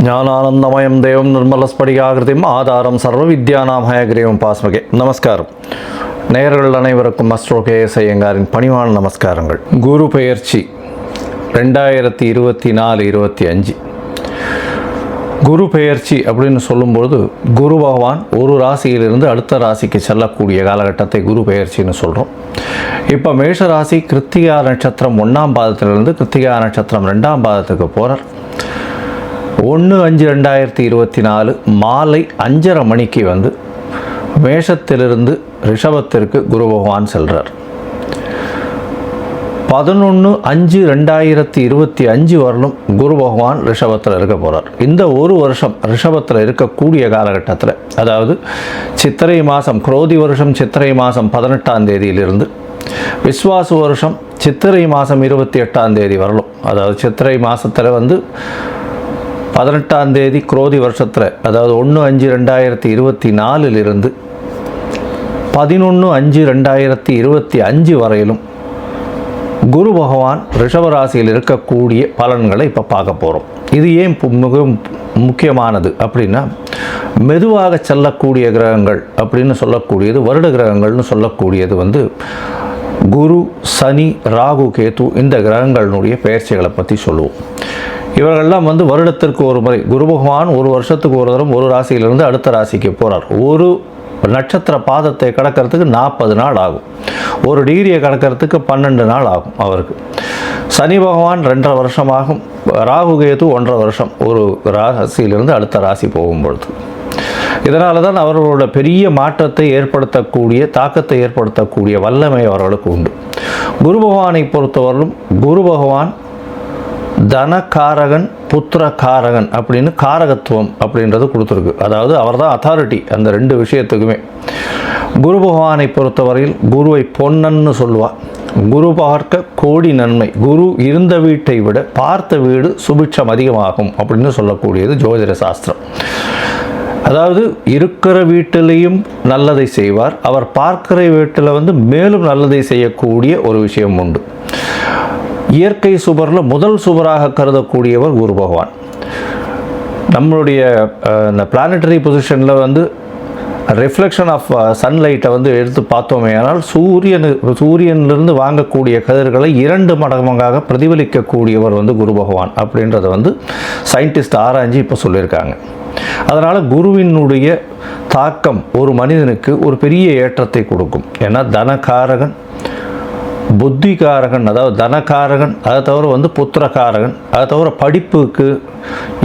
ஞானானந்தமயம் தேவம் நிர்மலஸ்படிகாகிருதிம் ஆதாரம் சர்வ வித்யானாம் ஹயக்ரீவம் பாஸ்மகே. நமஸ்காரம். நேயர்கள் அனைவருக்கும் அஸ்ட்ரோ கேஎஸ் ஐயங்காரின் பணிவான நமஸ்காரங்கள். குரு பெயர்ச்சி 2024-25. குரு பெயர்ச்சி அப்படின்னு சொல்லும்பொழுது குரு பகவான் ஒரு ராசியிலிருந்து அடுத்த ராசிக்கு செல்லக்கூடிய காலகட்டத்தை குரு பெயர்ச்சின்னு சொல்கிறோம். இப்போ மேஷ ராசி கிருத்திகா நட்சத்திரம் 1ஆம் பாதத்திலிருந்து கிருத்திகா நட்சத்திரம் 2ஆம் பாதத்துக்கு போகிறார். 1/5/2024 மாலை 5:30 மணிக்கு வந்து மேஷத்திலிருந்து ரிஷபத்திற்கு குரு பகவான் செல்கிறார். 11/5/2025 வரலும் குரு பகவான் ரிஷபத்தில் இருக்க போகிறார். இந்த ஒரு வருஷம் ரிஷபத்தில் இருக்கக்கூடிய காலகட்டத்தில், அதாவது சித்திரை மாதம், குரோதி வருஷம் சித்திரை மாதம் 18ஆம் தேதியிலிருந்து விஸ்வாசு வருஷம் சித்திரை மாதம் 28ஆம் தேதி வரலும், அதாவது சித்திரை மாதத்தில் வந்து 18ஆம் தேதி குரோதி வருஷத்தில், அதாவது 1/5/2024 11/5/2025 வரையிலும் குரு பகவான் ரிஷபராசியில் இருக்கக்கூடிய பலன்களை இப்போ பார்க்க போகிறோம். இது ஏன் மிக முக்கியமானது அப்படின்னா, மெதுவாக செல்லக்கூடிய கிரகங்கள் அப்படின்னு சொல்லக்கூடியது, வருட கிரகங்கள்னு சொல்லக்கூடியது வந்து குரு, சனி, ராகு, கேது, இந்த கிரகங்களினுடைய பெயர்ச்சிகளை பற்றி சொல்லுவோம். இவர்கள்லாம் வந்து வருடத்திற்கு ஒரு முறை, குரு பகவான் ஒரு வருஷத்துக்கு ஒரு தரம் ஒரு ராசியிலிருந்து அடுத்த ராசிக்கு போகிறார். ஒரு நட்சத்திர பாதத்தை கடக்கிறதுக்கு 40 நாள் ஆகும். ஒரு டிகிரியை கடக்கிறதுக்கு 12 நாள் ஆகும் அவருக்கு. சனி பகவான் 2.5 வருஷமாகும். ராகு கேது 1.5 வருஷம் ஒரு ராசியிலிருந்து அடுத்த ராசி போகும்பொழுது. இதனால தான் அவர்களோட பெரிய மாற்றத்தை ஏற்படுத்தக்கூடிய, தாக்கத்தை ஏற்படுத்தக்கூடிய வல்லமை அவர்களுக்கு உண்டு. குரு பகவானை பொறுத்தவரையிலும் குரு பகவான் தனகாரகன், புத்திரகாரகன் அப்படின்னு காரகத்துவம் அப்படின்றது கொடுத்துருக்கு. அதாவது அவர் தான் அத்தாரிட்டி அந்த 2 விஷயத்துக்குமே. குரு பகவானை பொறுத்தவரையில் குருவை பொன்னன்னு சொல்லுவார். குரு பார்க்க கோடி நன்மை. குரு இருந்த வீட்டை விட பார்த்த வீடு சுபிட்சம் அதிகமாகும் அப்படின்னு சொல்லக்கூடியது ஜோதிட சாஸ்திரம். அதாவது இருக்கிற வீட்டிலையும் நல்லதை செய்வார், அவர் பார்க்கிற வீட்டில் வந்து மேலும் நல்லதை செய்யக்கூடிய ஒரு விஷயம் உண்டு. இயற்கை சுபரில் முதல் சுபராக கருதக்கூடியவர் குரு பகவான். நம்மளுடைய இந்த பிளானட்டரி பொசிஷனில் வந்து ரிஃப்ளெக்ஷன் ஆஃப் சன்லைட்டை வந்து எடுத்து பார்த்தோமே, ஆனால் சூரியனிலிருந்து வாங்கக்கூடிய கதிர்களை 2 மடங்காக பிரதிபலிக்கக்கூடியவர் வந்து குரு பகவான் அப்படின்றத வந்து சயின்டிஸ்ட் ஆராய்ச்சி இப்போ சொல்லியிருக்காங்க. அதனால் குருவினுடைய தாக்கம் ஒரு மனிதனுக்கு ஒரு பெரிய ஏற்றத்தை கொடுக்கும். ஏன்னா தனகாரகன், புத்திகாரகன், அதாவது தனகாரகன், அதை தவிர வந்து புத்திரகாரகன், அதை தவிர படிப்புக்கு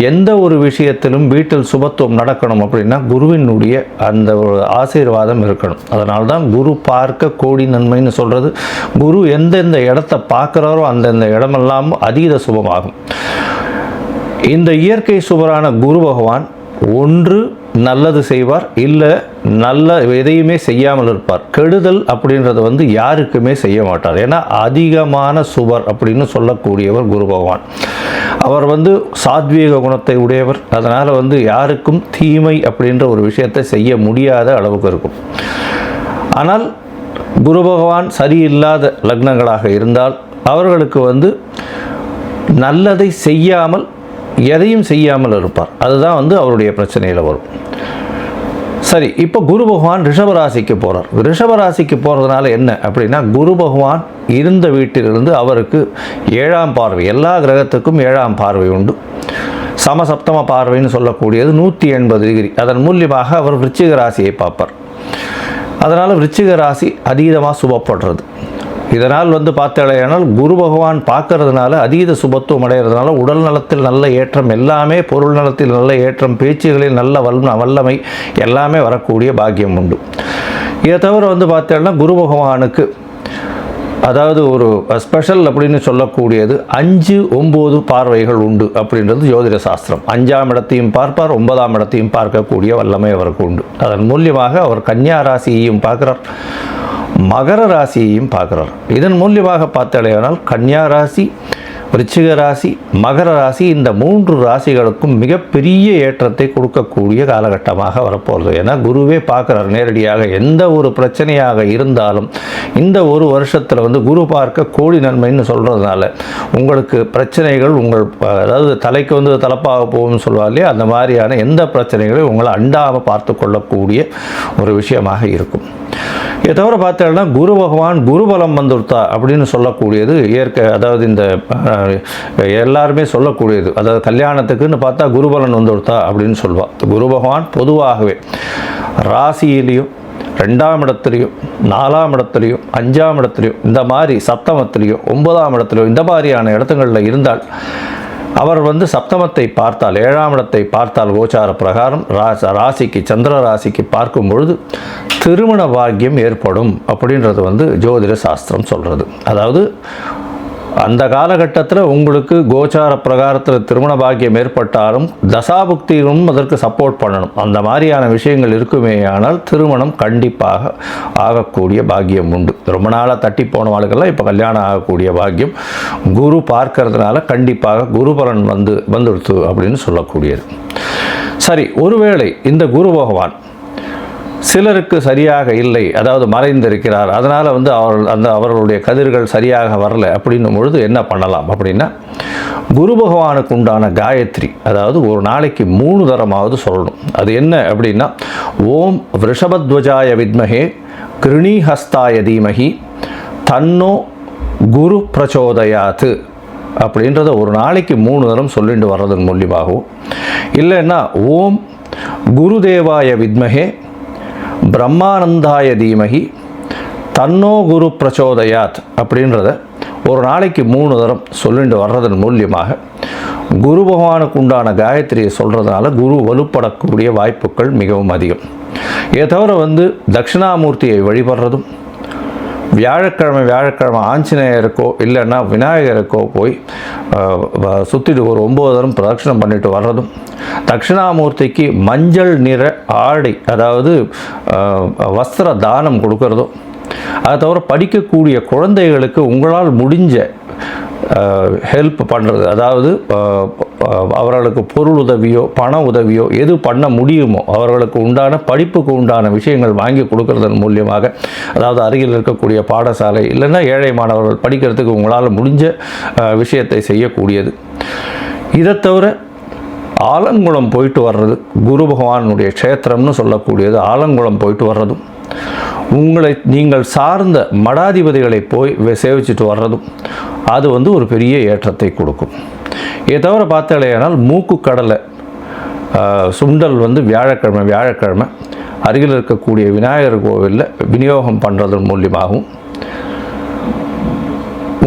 எந்த ஒரு விஷயத்திலும் வீட்டில் சுபத்துவம் நடக்கணும் அப்படின்னா குருவினுடைய அந்த ஒரு ஆசீர்வாதம் இருக்கணும். அதனால தான் குரு பார்க்க கோடி நன்மைன்னு சொல்கிறது. குரு எந்தெந்த இடத்த பார்க்குறாரோ அந்தந்த இடமெல்லாம் அதீத சுபமாகும். இந்த இயற்கை சுபரான குரு பகவான் ஒன்று நல்லது செய்வார், இல்லை நல்ல எதையுமே செய்யாமல் இருப்பார். கெடுதல் அப்படின்றது வந்து யாருக்குமே செய்ய மாட்டார். ஏன்னா அதிகமான சுபர் அப்படின்னு சொல்லக்கூடியவர் குரு பகவான். அவர் வந்து சாத்வீக குணத்தை உடையவர். அதனால் வந்து யாருக்கும் தீமை அப்படின்ற ஒரு விஷயத்தை செய்ய முடியாத அளவுக்கு இருக்கும். ஆனால் குரு பகவான் சரியில்லாத லக்னங்களாக இருந்தால் அவர்களுக்கு வந்து நல்லதை செய்யாமல், எதையும் செய்யாமல் இருப்பார். அதுதான் வந்து அவருடைய பிரச்சனையில் வரும். சரி, இப்போ குரு பகவான் ரிஷபராசிக்கு போகிறார். ரிஷபராசிக்கு போகிறதுனால என்ன அப்படின்னா, குரு பகவான் இருந்த வீட்டிலிருந்து அவருக்கு 7ஆம் பார்வை, எல்லா கிரகத்துக்கும் 7ஆம் பார்வை உண்டு. சமசப்தம பார்வைன்னு சொல்லக்கூடியது 180 டிகிரி. அதன் மூலியமாக அவர் விருச்சிக ராசியை பார்ப்பார். அதனால் விருச்சிக ராசி அதீதமாக சுபப்படுறது. இதனால் வந்து பார்த்தாலேயானால் குரு பகவான் பார்க்கறதுனால அதீத சுபத்துவம் அடைகிறதுனால உடல் நலத்தில் நல்ல ஏற்றம், எல்லாமே பொருள் நலத்தில் நல்ல ஏற்றம், பேச்சுகளில் நல்ல வல்லமை எல்லாமே வரக்கூடிய பாக்கியம் உண்டு. இதை தவிர வந்து பார்த்தோம்னா குரு பகவானுக்கு அதாவது ஒரு ஸ்பெஷல் அப்படின்னு சொல்லக்கூடியது 5-9 பார்வைகள் உண்டு அப்படின்றது ஜோதிட சாஸ்திரம். 5ஆம் இடத்தையும் பார்ப்பார், 9ஆம் இடத்தையும் பார்க்கக்கூடிய வல்லமை அவருக்கு உண்டு. அதன் மூலியமாக அவர் கன்னியா ராசியையும் பார்க்குறார், மகர ராசியையும் பார்க்குறார். இதன் மூலியமாக பார்த்தாலேயானால் கன்னியா ராசி, விருச்சிக ராசி, மகர ராசி, இந்த 3 ராசிகளுக்கும் மிகப்பெரிய ஏற்றத்தை கொடுக்கக்கூடிய காலகட்டமாக வரப்போகிறது. ஏன்னா குருவே பார்க்குறார் நேரடியாக. எந்த ஒரு பிரச்சனையாக இருந்தாலும் இந்த ஒரு வருஷத்தில் வந்து குரு பார்க்க கோடி நன்மைன்னு சொல்கிறதுனால உங்களுக்கு பிரச்சனைகள் அதாவது தலைக்கு வந்து தலப்பாக போகும்னு சொல்லுவார் இல்லையா, அந்த மாதிரியான எந்த பிரச்சனைகளையும் உங்களை அண்டாமல் பார்த்து கொள்ளக்கூடிய ஒரு விஷயமாக இருக்கும். இதை தவிர பார்த்தோம்னா குரு பகவான் குருபலம் வந்துடுத்தா அப்படின்னு சொல்லக்கூடியது அதாவது இந்த எல்லாருமே சொல்லக்கூடியது. அதாவது கல்யாணத்துக்குன்னு பார்த்தா குருபலன் வந்துடுத்தா அப்படின்னு சொல்லுவாள். குரு பகவான் பொதுவாகவே ராசியிலையும் 2ஆம் இடத்துலையும் 4ஆம் இடத்துலையும் 5ஆம் இடத்துலையும் இந்த மாதிரி சப்தமத்திலையும் 9ஆம் இடத்துலையும் இந்த மாதிரியான இடத்துங்களில் இருந்தால் அவர் வந்து சப்தமத்தை பார்த்தால் 7ஆம் இடத்தை பார்த்தால் கோச்சார பிரகாரம் ராசிக்கு சந்திர ராசிக்கு பார்க்கும் பொழுது திருமண பாக்கியம் ஏற்படும் அப்படின்றது வந்து ஜோதிட சாஸ்திரம் சொல்கிறது. அதாவது அந்த காலகட்டத்தில் உங்களுக்கு கோச்சார பிரகாரத்தில் திருமண பாக்கியம் ஏற்பட்டாலும் தசாபுக்தியும் அதற்கு சப்போர்ட் பண்ணணும். அந்த மாதிரியான விஷயங்கள் இருக்குமே ஆனால் திருமணம் கண்டிப்பாக ஆகக்கூடிய பாக்கியம் உண்டு. ரொம்ப நாளாக தட்டி போன வாழ்க்கெல்லாம் இப்போ கல்யாணம் ஆகக்கூடிய பாக்கியம் குரு பார்க்கறதுனால கண்டிப்பாக குருபலன் வந்துடுத்து அப்படின்னு சொல்லக்கூடியது. சரி, ஒருவேளை இந்த குரு பகவான் சிலருக்கு சரியாக இல்லை, அதாவது மறைந்திருக்கிறார், அதனால் வந்து அவர்களுடைய கதிர்கள் சரியாக வரல அப்படின்னும் பொழுது என்ன பண்ணலாம் அப்படின்னா, குரு பகவானுக்கு உண்டான காயத்ரி அதாவது ஒரு நாளைக்கு 3 தரமாவது சொல்லணும். அது என்ன அப்படின்னா, ஓம் விருஷபத்வஜாய வித்மஹே கிருணிஹஸ்தாய தீமஹி தன்னோ குரு பிரச்சோதயாத்து அப்படின்றத ஒரு நாளைக்கு 3 தரம் சொல்லிட்டு வர்றதன் மூலியமாகவும், இல்லைன்னா ஓம் குருதேவாய வித்மஹே பிரம்மானந்தாய தீமஹி தன்னோ குரு பிரச்சோதயாத் அப்படின்றத ஒரு நாளைக்கு 3 தரம் சொல்லிட்டு வர்றதன் மூலியமாக குரு பகவானுக்கு உண்டான காயத்ரியை சொல்கிறதுனால குரு வலுப்படக்கூடிய வாய்ப்புகள் மிகவும் அதிகம். இதை தவிர வந்து தட்சிணாமூர்த்தியை வழிபடுறதும், வியாழக்கிழமை ஆஞ்சநேயருக்கோ இல்லைன்னா விநாயகருக்கோ போய் சுற்றிட்டு ஒரு 9 தரம் பிரதட்சணம் பண்ணிட்டு வர்றதும், தட்சிணாமூர்த்திக்கு மஞ்சள் நிற ஆடை அதாவது வஸ்திர தானம் கொடுக்கறதும், அதை தவிர படிக்கக்கூடிய குழந்தைகளுக்கு உங்களால் முடிஞ்ச ஹெல்ப் பண்ணுறது, அதாவது அவர்களுக்கு பொருள் உதவியோ பண உதவியோ எது பண்ண முடியுமோ அவர்களுக்கு உண்டான படிப்புக்கு உண்டான விஷயங்கள் வாங்கி கொடுக்கறதன் மூலியமாக, அதாவது அருகில் இருக்கக்கூடிய பாடசாலை இல்லைன்னா ஏழை மாணவர்கள் படிக்கிறதுக்கு உங்களால் முடிஞ்ச விஷயத்தை செய்யக்கூடியது. இதை தவிர ஆலங்குளம் போயிட்டு வர்றது, குரு பகவானுடைய க்ஷேத்திரம்னு சொல்லக்கூடியது ஆலங்குளம் போயிட்டு வர்றதும், நீங்கள் சார்ந்த மடாதிபதிகளை போய் சேவிச்சுட்டு வர்றதும் அது வந்து ஒரு பெரிய ஏற்றத்தை கொடுக்கும். இதை தவிர பார்த்தாலேயானால் மூக்கு கடலை சுண்டல் வந்து வியாழக்கிழமை அருகில் இருக்கக்கூடிய விநாயகர் கோவிலில் விநியோகம் பண்ணுறதன் மூலியமாகவும்,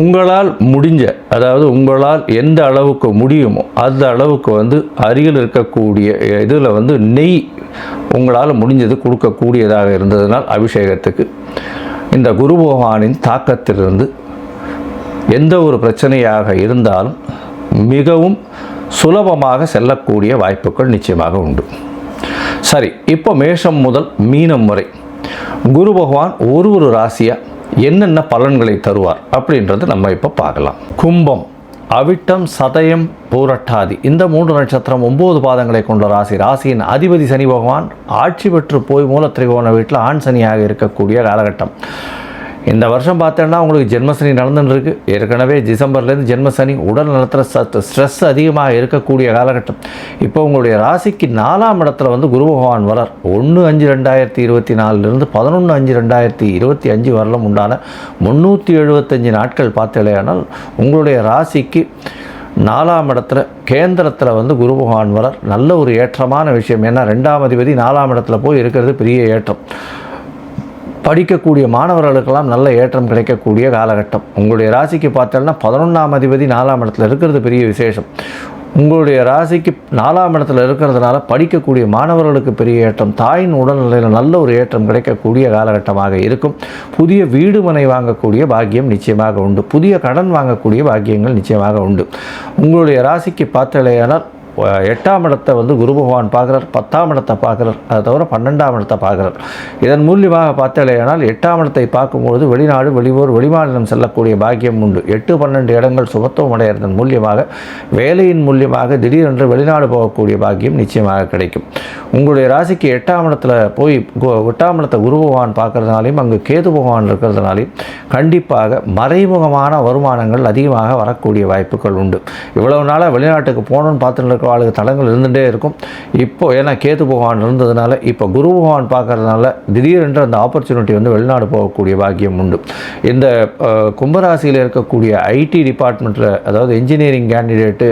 உங்களால் முடிஞ்ச அதாவது உங்களால் எந்த அளவுக்கு முடியுமோ அந்த அளவுக்கு வந்து அருகில் இருக்கக்கூடிய இதில் வந்து நெய் உங்களால் முடிஞ்சது கொடுக்கக்கூடியதாக இருந்ததுனால் அபிஷேகத்துக்கு இந்த குரு பகவானின் தாக்கத்திலிருந்து எந்த ஒரு பிரச்சனையாக இருந்தாலும் மிகவும் சுலபமாக செல்லக்கூடிய வாய்ப்புகள் நிச்சயமாக உண்டு. சரி, இப்போ மேஷம் முதல் மீனம் வரை குரு பகவான் ஒரு ராசியாக என்னென்ன பலன்களை தருவார் அப்படின்றது நம்ம இப்போ பார்க்கலாம். கும்பம், அவிட்டம், சதயம், பூரட்டாதி இந்த 3 நட்சத்திரம் 9 பாதங்களை கொண்ட ராசியின் அதிபதி சனி பகவான் ஆட்சி பெற்று போய் மூலத்திரிகோண வீட்டில் ஆண் சனியாக இருக்கக்கூடிய காலகட்டம். இந்த வருஷம் பார்த்தோன்னா உங்களுக்கு ஜென்மசனி நடந்துன்னு இருக்குது. ஏற்கனவே டிசம்பர்லேருந்து ஜென்மசனி, உடல் நலத்தில் ஸ்ட்ரெஸ் அதிகமாக இருக்கக்கூடிய காலகட்டம். இப்போ உங்களுடைய ராசிக்கு 4ஆம் இடத்துல வந்து குரு பகவான் வரார். 1/5/2024 11/5/2025 வரலும் உண்டான 375 நாட்கள் பார்த்தலையானால் உங்களுடைய ராசிக்கு 4ஆம் இடத்துல கேந்திரத்தில் வந்து குரு பகவான் வரார். நல்ல ஒரு ஏற்றமான விஷயம். ஏன்னா 2ஆம் அதிபதி 4ஆம் இடத்துல போய் இருக்கிறது பெரிய ஏற்றம். படிக்கக்கூடிய மாணவர்களுக்கெல்லாம் நல்ல ஏற்றம் கிடைக்கக்கூடிய காலகட்டம். உங்களுடைய ராசிக்கு பார்த்தோம்னா 11ஆம் அதிபதி 4ஆம் இடத்துல இருக்கிறது பெரிய விசேஷம். உங்களுடைய ராசிக்கு 4ஆம் இடத்துல இருக்கிறதுனால படிக்கக்கூடிய மாணவர்களுக்கு பெரிய ஏற்றம், தாயின் உடல்நிலையில் நல்ல ஒரு ஏற்றம் கிடைக்கக்கூடிய காலகட்டமாக இருக்கும். புதிய வீடு மனை வாங்கக்கூடிய பாக்கியம் நிச்சயமாக உண்டு. புதிய கடன் வாங்கக்கூடிய பாக்கியங்கள் நிச்சயமாக உண்டு. உங்களுடைய ராசிக்கு பார்த்தலையானால் 8ஆம் இடத்தை வந்து குரு பகவான் பார்க்குறார், 10ஆம் இடத்தை பார்க்குறார், அதை தவிர 12ஆம் இடத்தை பார்க்குறார். இதன் மூலியமாக பார்த்தாலேயானால் 8ஆம் இடத்தை பார்க்கும்பொழுது வெளிநாடு, வெளியூர், வெளிமாநிலம் செல்லக்கூடிய பாக்கியம் உண்டு. 8, 12 இடங்கள் சுபத்துவம் அடைகிறதன் மூலியமாக வேலையின் மூலியமாக திடீரென்று வெளிநாடு போகக்கூடிய பாக்கியம் நிச்சயமாக கிடைக்கும். உங்களுடைய ராசிக்கு 8ஆம் இடத்துல போய் 8ஆம் இடத்தை குரு பகவான் பார்க்கறதுனாலையும் அங்கு கேது பகவான் இருக்கிறதுனாலையும் கண்டிப்பாக மறைமுகமான வருமானங்கள் அதிகமாக வரக்கூடிய வாய்ப்புகள் உண்டு. இவ்வளவு நாளாக வெளிநாட்டுக்கு போகணும்னு பார்த்துட்டு இருக்க வாழ்க்கை தடங்கள் இருந்துகிட்டே இருக்கும். இப்போ ஏன்னா கேது பகவான் இருந்ததுனால இப்போ குரு பகவான் பார்க்கறதுனால திடீரென்று அந்த ஆப்பர்ச்சுனிட்டி வந்து வெளிநாடு போகக்கூடிய பாக்கியம் உண்டு. இந்த கும்பராசியில் இருக்கக்கூடிய ஐடி டிபார்ட்மெண்ட்டில், அதாவது engineering candidate,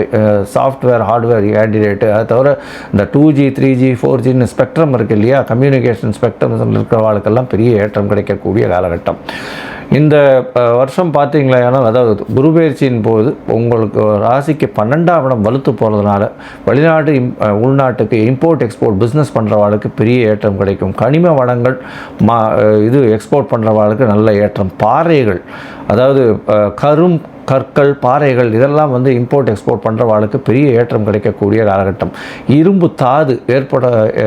software hardware candidate, அதை தவிர இந்த 2G 3G 4Gன்னு ஸ்பெக்ட்ரம் இருக்குது இல்லையா, கம்யூனிகேஷன் ஸ்பெக்ட்ரம் இருக்கிறவாளுக்கெல்லாம் பெரிய ஏற்றம் கிடைக்கக்கூடிய காலகட்டம். இந்த வருஷம் பார்த்தீங்களா, ஆனால் அதாவது குரு பயிற்சியின் போது உங்களுக்கு ராசிக்கு 12ஆம் இடம் வலுத்து போகிறதுனால வெளிநாட்டு உள்நாட்டுக்கு இம்போர்ட் எக்ஸ்போர்ட் பிஸ்னஸ் பண்ணுறவாளுக்கு பெரிய ஏற்றம் கிடைக்கும். கனிம வளங்கள் இது எக்ஸ்போர்ட் பண்ணுறவாளுக்கு நல்ல ஏற்றம். பாறைகள், அதாவது கற்கள், பாறைகள் இதெல்லாம் வந்து இம்போர்ட் எக்ஸ்போர்ட் பண்ணுறவாளுக்கு பெரிய ஏற்றம் கிடைக்கக்கூடிய காலகட்டம். இரும்பு தாது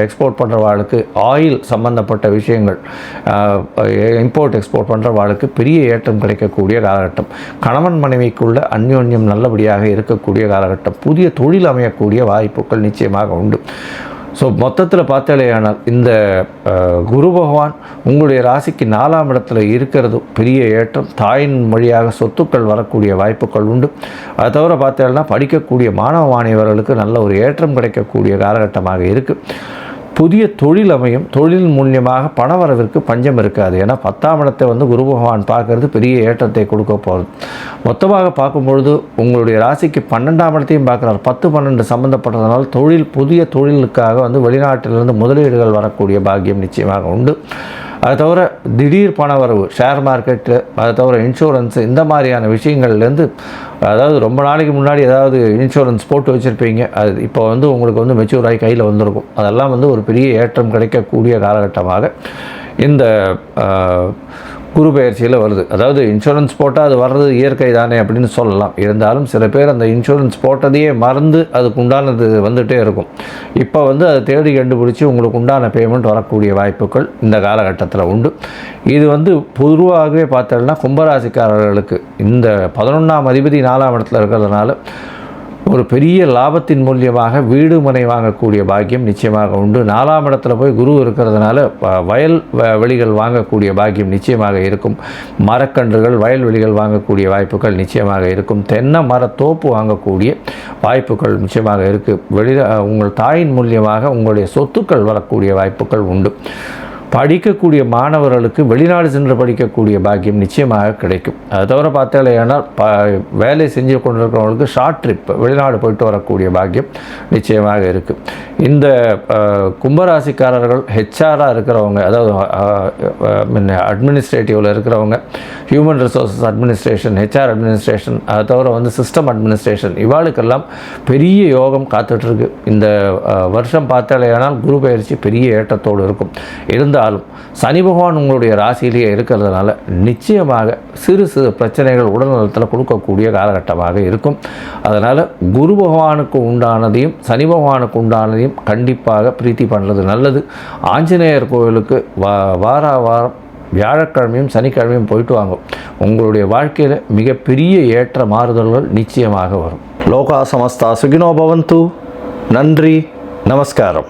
எக்ஸ்போர்ட் பண்ணுறவாளுக்கு, ஆயில் சம்பந்தப்பட்ட விஷயங்கள் இம்போர்ட் எக்ஸ்போர்ட் பண்ணுறவாளுக்கு பெரிய ஏற்றம் கிடைக்கக்கூடிய காலகட்டம். கணவன் மனைவிக்குள்ள அந்யோன்யம் நல்லபடியாக இருக்கக்கூடிய காலகட்டம். புதிய தொழில் அமையக்கூடிய வாய்ப்புகள் நிச்சயமாக உண்டு. ஸோ மொத்தத்தில் பார்த்தாலேயானால் இந்த குரு பகவான் உங்களுடைய ராசிக்கு 4ஆம் இடத்துல இருக்கிறது பெரிய ஏற்றம். தாயின் வழியாக சொத்துக்கள் வரக்கூடிய வாய்ப்புகள் உண்டு. அதை தவிர பார்த்தாலும் படிக்கக்கூடிய மாணவ மாணவர்களுக்கு நல்ல ஒரு ஏற்றம் கிடைக்கக்கூடிய காலகட்டமாக இருக்குது. புதிய தொழில் அமையும். தொழில் மூலியமாக பணவரவிற்கு பஞ்சம் இருக்காது. ஏன்னா 10ஆம் இடத்தை வந்து குரு பகவான் பார்க்கறது பெரிய ஏற்றத்தை கொடுக்க போகிறது. மொத்தமாக பார்க்கும்பொழுது உங்களுடைய ராசிக்கு 12ஆம் இடத்தையும் பார்க்குறார். 10, 12 சம்மந்தப்பட்டதுனால புதிய தொழிலுக்காக வந்து வெளிநாட்டிலிருந்து முதலீடுகள் வரக்கூடிய பாக்கியம் நிச்சயமாக உண்டு. அதை தவிர திடீர் பணவரவு, ஷேர் மார்க்கெட்டு, அதை தவிர இன்சூரன்ஸு, இந்த மாதிரியான விஷயங்கள்லேருந்து, அதாவது ரொம்ப நாளைக்கு முன்னாடி ஏதாவது இன்சூரன்ஸ் போட்டு வச்சுருப்பீங்க, அது இப்போ வந்து உங்களுக்கு வந்து மெச்சூர் ஆகி கையில் வந்திருக்கும். அதெல்லாம் வந்து ஒரு பெரிய ஏற்றம் கிடைக்கக்கூடிய காலகட்டமாக இந்த குரு பெயர்ச்சியில் வருது. அதாவது இன்சூரன்ஸ் போட்டால் அது வர்றது இயற்கை தானே அப்படின்னு சொல்லலாம். இருந்தாலும் சில பேர் அந்த இன்சூரன்ஸ் போட்டதையே மறந்து அதுக்கு உண்டானது வந்துகிட்டே இருக்கும். இப்போ வந்து அதை தேடி கண்டுபிடிச்சி உங்களுக்கு உண்டான பேமெண்ட் வரக்கூடிய வாய்ப்புகள் இந்த காலகட்டத்தில் உண்டு. இது வந்து பொதுவாகவே பார்த்தோம்னா கும்பராசிக்காரர்களுக்கு இந்த 11ஆம் அதிபதி 4ஆம் இடத்துல இருக்கிறதுனால ஒரு பெரிய லாபத்தின் மூலியமாக வீடு மனை வாங்கக்கூடிய பாக்கியம் நிச்சயமாக உண்டு. 4ஆம் இடத்துல போய் குரு இருக்கிறதுனால வயல் வெளிகள் வாங்கக்கூடிய பாக்கியம் நிச்சயமாக இருக்கும். மரக்கன்றுகள், வயல்வெளிகள் வாங்கக்கூடிய வாய்ப்புகள் நிச்சயமாக இருக்கும். தென்னை மரத்தோப்பு வாங்கக்கூடிய வாய்ப்புகள் நிச்சயமாக இருக்குது. உங்கள் தாயின் மூலியமாக உங்களுடைய சொத்துக்கள் வரக்கூடிய வாய்ப்புகள் உண்டு. படிக்கக்கூடிய மாணவர்களுக்கு வெளிநாடு சென்று படிக்கக்கூடிய பாக்கியம் நிச்சயமாக கிடைக்கும். அதை தவிர பார்த்தாலேயானால் வேலை செஞ்சு கொண்டிருக்கிறவங்களுக்கு ஷார்ட் ட்ரிப் வெளிநாடு போயிட்டு வரக்கூடிய பாக்கியம் நிச்சயமாக இருக்குது. இந்த கும்பராசிக்காரர்கள் ஹெச்ஆராக இருக்கிறவங்க, அதாவது அட்மினிஸ்ட்ரேட்டிவில் இருக்கிறவங்க, human resources administration, HR administration, அதை தவிர வந்து சிஸ்டம் அட்மினிஸ்ட்ரேஷன், இவாளுக்கெல்லாம் பெரிய யோகம் காத்துட்ருக்கு. இந்த வருஷம் பார்த்தாலேயானால் குரு பயிற்சி பெரிய ஏற்றத்தோடு இருக்கும். இருந்தாலும் சனி பகவான் உங்களுடைய ராசியிலேயே இருக்கிறதுனால நிச்சயமாக சிறு சிறு பிரச்சனைகள் உடல்நலத்தில் கொடுக்கக்கூடிய காலகட்டமாக இருக்கும். அதனால் குரு பகவானுக்கு உண்டானதையும் சனி பகவானுக்கு உண்டானதையும் கண்டிப்பாக பிரீத்தி பண்ணுறது நல்லது. ஆஞ்சநேயர் கோவிலுக்கு வாரம் வியாழக்கிழமையும் சனிக்கிழமையும் போயிட்டு வாங்க. உங்களுடைய வாழ்க்கையில் மிகப்பெரிய ஏற்ற மாறுதல்கள் நிச்சயமாக வரும். லோகா சமஸ்தா சுகினோ பவந்து. நன்றி, நமஸ்காரம்.